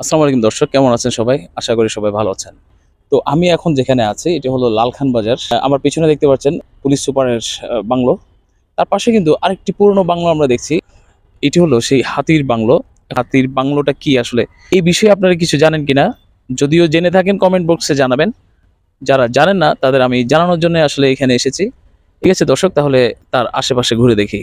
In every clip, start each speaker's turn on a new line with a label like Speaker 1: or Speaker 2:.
Speaker 1: আসসালামু আলাইকুম দর্শক, কেমন আছেন সবাই? আশা করি সবাই ভালো আছেন। তো আমি এখন যেখানে আছি এটি হলো লালখান বাজার। আমার পেছনে দেখতে পাচ্ছেন পুলিশ সুপারের বাংলো। তার পাশে কিন্তু আরেকটি পুরনো বাংলো আমরা দেখছি। এটি হলো সেই হাতির বাংলো। হাতির বাংলোটা কি আসলে? এই বিষয়ে আপনারা কিছু জানেন কিনা? যদিও জেনে থাকেন কমেন্ট বক্সে জানাবেন। যারা জানেন না তাদের আমি জানানোর জন্য আসলে এখানে এসেছি। ঠিক আছে দর্শক, তাহলে তার আশেপাশে ঘুরে দেখি।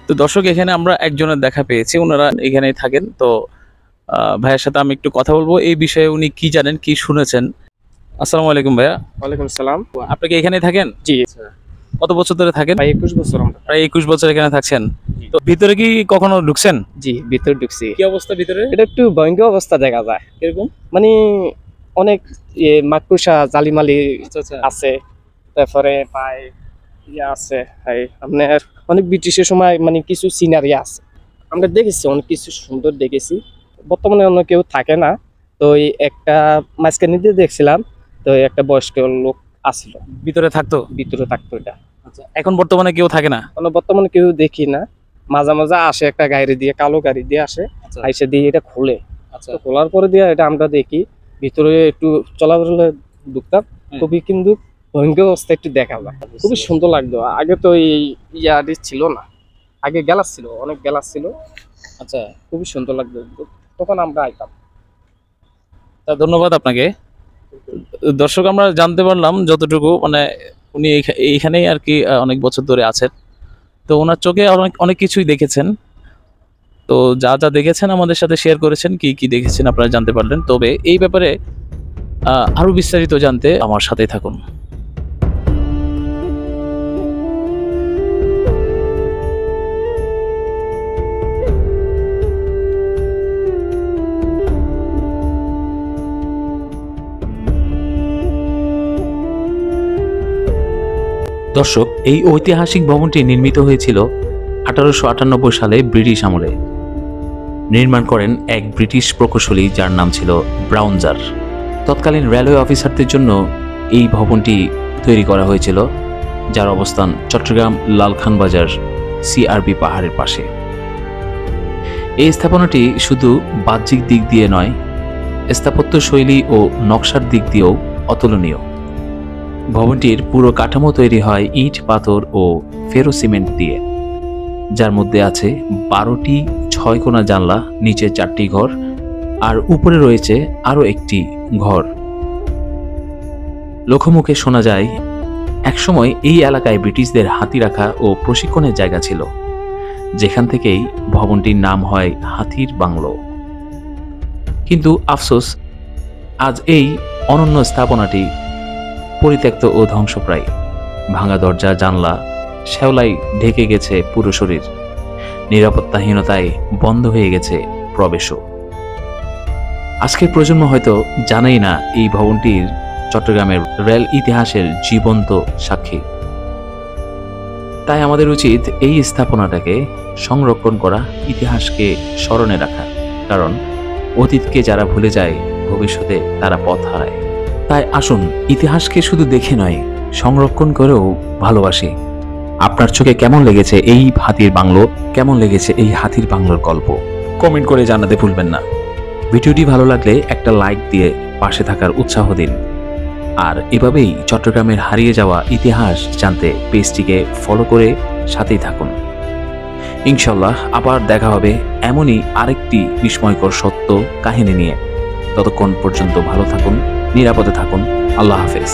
Speaker 1: তো দর্শক, এখানে আমরা একজনের দেখা পেয়েছি, ওনারা এখানেই থাকেন। তো ভাইয়ের সাথে আমি একটু কথা বলবো এই বিষয়ে, উনি কি জানেন কি শুনেছেন। আসসালামু আলাইকুম ভাইয়া।
Speaker 2: ওয়ালাইকুম সালাম।
Speaker 1: আপনি কি এখানেই থাকেন?
Speaker 2: জি
Speaker 1: কত বছর ধরে থাকেন?
Speaker 2: ভাই 21 বছর আমরা।
Speaker 1: প্রায় 21 বছর এখানে থাকছেন। তো ভিতরে কি কখনো ঢুকছেন?
Speaker 2: জি ভিতরে ঢুকছি।
Speaker 1: কি অবস্থা ভিতরে?
Speaker 2: এটা একটু ভয়ঙ্কর অবস্থা দেখা যায়।
Speaker 1: এরকম
Speaker 2: মানে অনেক মাকড়সা জালিমালি
Speaker 1: আচ্ছা আচ্ছা
Speaker 2: আছে, তারপরে ভাই আছে ভাই আপনার অনেক ব্রিটিশের সময় মানে কিছু সিনারি আছে, আমরা দেখেছি অনেক কিছু সুন্দর দেখেছি। বর্তমানে অন্য কেউ থাকে না। তো এই একটা মাঝখানে দিয়ে দেখছিলাম, তো একটা বয়স্ক লোক আসছিল
Speaker 1: ভিতরে থাকতো।
Speaker 2: ভিতরে থাকতো। এটা
Speaker 1: আচ্ছা, এখন বর্তমানে কেউ থাকে না?
Speaker 2: বর্তমানে কেউ দেখি না। মাঝে মাঝে আসে একটা গাড়ি দিয়ে, কালো গাড়ি দিয়ে আসে,
Speaker 1: আচ্ছা
Speaker 2: আইসে দিয়ে এটা খোলে।
Speaker 1: আচ্ছা
Speaker 2: তো খোলার পরে দিয়ে এটা আমরা দেখি ভিতরে একটু চলাফেরা ঢুকতাম। খুবই কিন্তু ভয়ঙ্কর অবস্থা একটু দেখা যায়, খুবই সুন্দর লাগতো। আগে তো এই ইয়াটি ছিল না, আগে গ্যালাস ছিল, অনেক গ্যালাস ছিল।
Speaker 1: আচ্ছা,
Speaker 2: খুবই সুন্দর লাগতো তখন আমরা আইতাম।
Speaker 1: তা ধন্যবাদ আপনাকে। দর্শক, আমরা জানতে পারলাম যতটুকু, মানে উনি এইখানেই আর কি অনেক বছর ধরে আছেন। তো ওনার চোখে অনেক অনেক কিছুই দেখেছেন। তো যা যা দেখেছেন আমাদের সাথে শেয়ার করেছেন, কি কি দেখেছেন আপনারা জানতে পারলেন। তবে এই ব্যাপারে আরো বিস্তারিত জানতে আমার সাথেই থাকুন। দর্শক, এই ঐতিহাসিক ভবনটি নির্মিত হয়েছিল 1898 সালে ব্রিটিশ আমলে। নির্মাণ করেন এক ব্রিটিশ প্রকৌশলী যার নাম ছিল ব্রাউনজার। তৎকালীন রেলওয়ে অফিসারদের জন্য এই ভবনটি তৈরি করা হয়েছিল, যার অবস্থান চট্টগ্রাম লালখান বাজার সিআরবি পাহাড়ের পাশে। এই স্থাপনাটি শুধু বাহ্যিক দিক দিয়ে নয়, স্থাপত্য শৈলী ও নকশার দিক দিয়েও অতুলনীয়। ভবনটির পুরো কাঠামো তৈরি হয় ইট, পাথর ও ফেরো সিমেন্ট দিয়ে, যার মধ্যে আছে 12টি 6 কোণা জানলা, নিচে 4টি ঘর আর উপরে রয়েছে আরও একটি ঘর। লোকমুখে শোনা যায় একসময় এই এলাকায় ব্রিটিশদের হাতি রাখা ও প্রশিক্ষণের জায়গা ছিল, যেখান থেকেই ভবনটির নাম হয় হাতির বাংলো। কিন্তু আফসোস, আজ এই অনন্য স্থাপনাটি পরিত্যক্ত ও ধ্বংসপ্রায়। ভাঙা দরজা, জানলা, শ্যাওলায় ঢেকে গেছে পুরো শরীর। নিরাপত্তাহীনতায় বন্ধ হয়ে গেছে প্রবেশও। আজকের প্রজন্ম হয়তো জানেই না এই ভবনটির চট্টগ্রামের রেল ইতিহাসের জীবন্ত সাক্ষী। তাই আমাদের উচিত এই স্থাপনাটাকে সংরক্ষণ করা, ইতিহাসকে স্মরণে রাখা। কারণ অতীতকে যারা ভুলে যায়, ভবিষ্যতে তারা পথ হারায়। তাই আসুন ইতিহাসকে শুধু দেখে নয়, সংরক্ষণ করেও ভালোবাসি। আপনার চোখে কেমন লেগেছে এই হাতির বাংলো? কেমন লেগেছে এই হাতির বাংলোর গল্প? কমেন্ট করে জানাতে ভুলবেন না। ভিডিওটি ভালো লাগলে একটা লাইক দিয়ে পাশে থাকার উৎসাহ দিন। আর এভাবেই চট্টগ্রামের হারিয়ে যাওয়া ইতিহাস জানতে পেজটিকে ফলো করে সাথেই থাকুন। ইনশাল্লাহ আবার দেখা হবে এমনই আরেকটি বিস্ময়কর সত্য কাহিনী নিয়ে। ততক্ষণ পর্যন্ত ভালো থাকুন, নিরাপদে থাকুন। আল্লাহ হাফেজ।